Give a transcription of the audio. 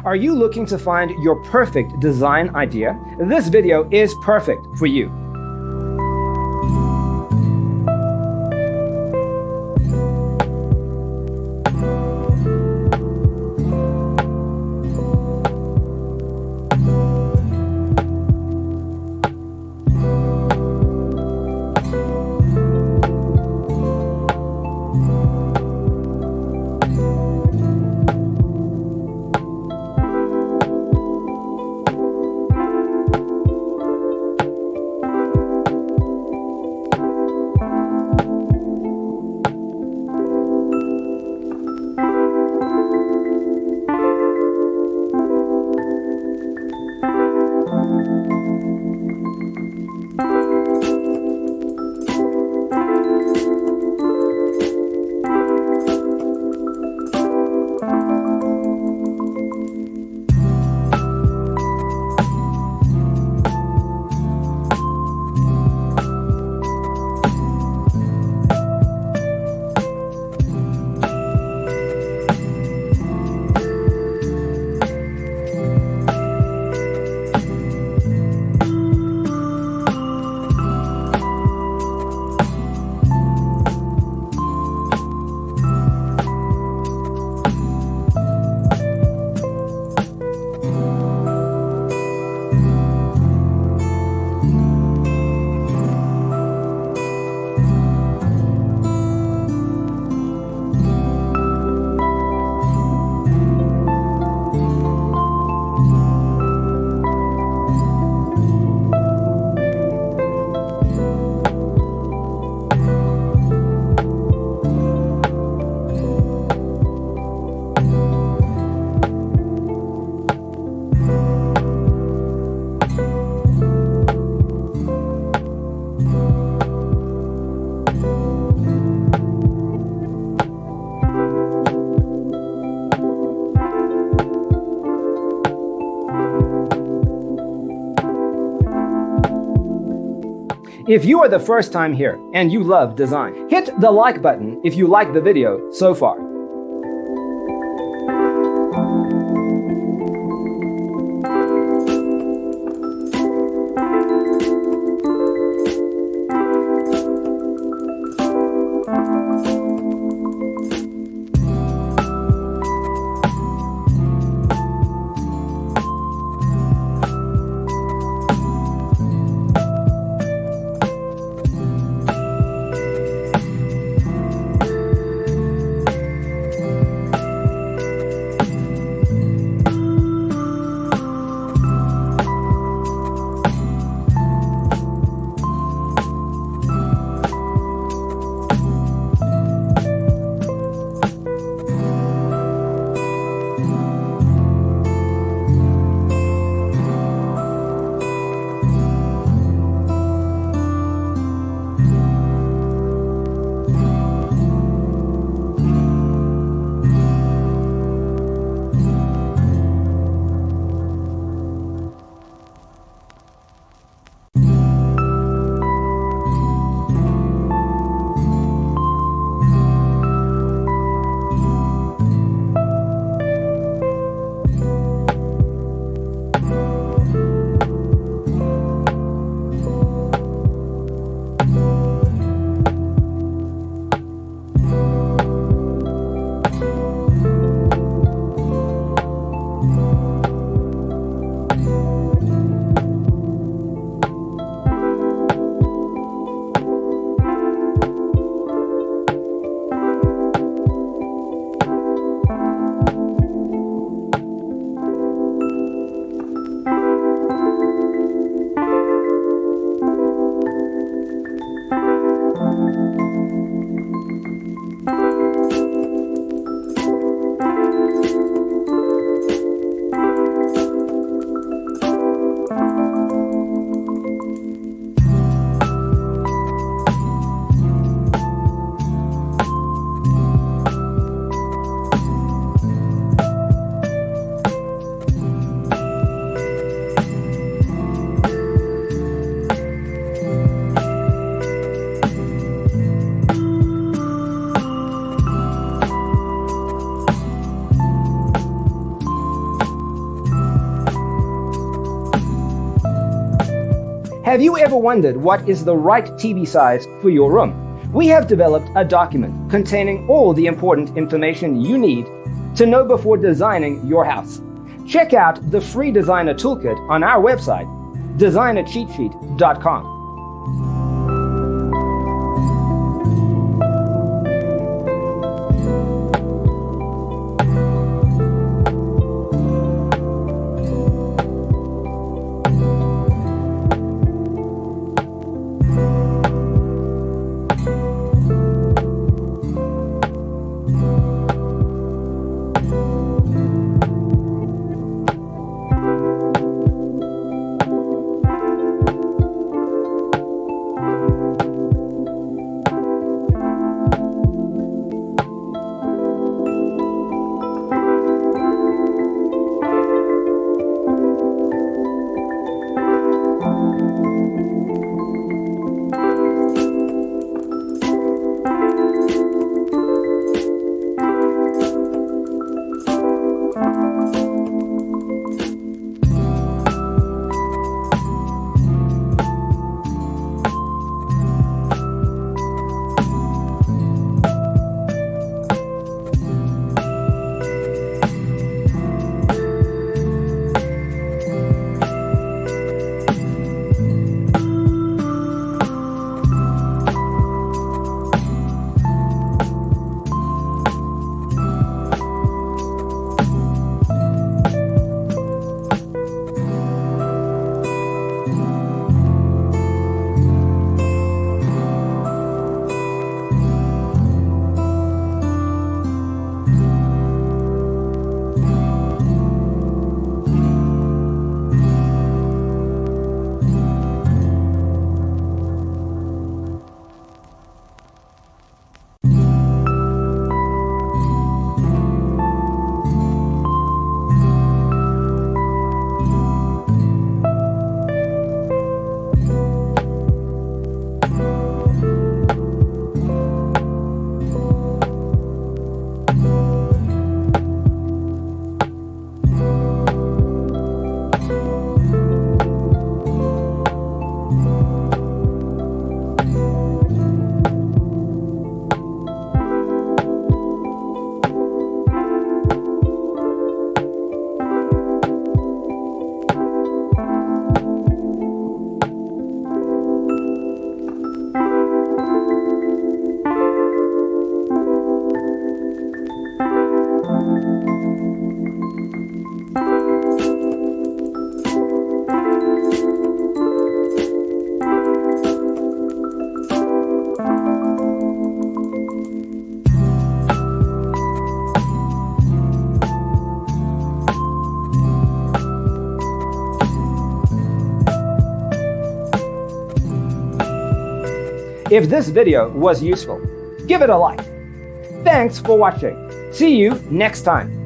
Are you looking to find your perfect design idea? This video is perfect for you. If you are the first time here and you love design, hit the like button if you like the video so far. Have you ever wondered what is the right TV size for your room? We have developed a document containing all the important information you need to know before designing your house. Check out the free designer toolkit on our website, designercheatsheet.com. If this video was useful, give it a like. Thanks for watching. See you next time.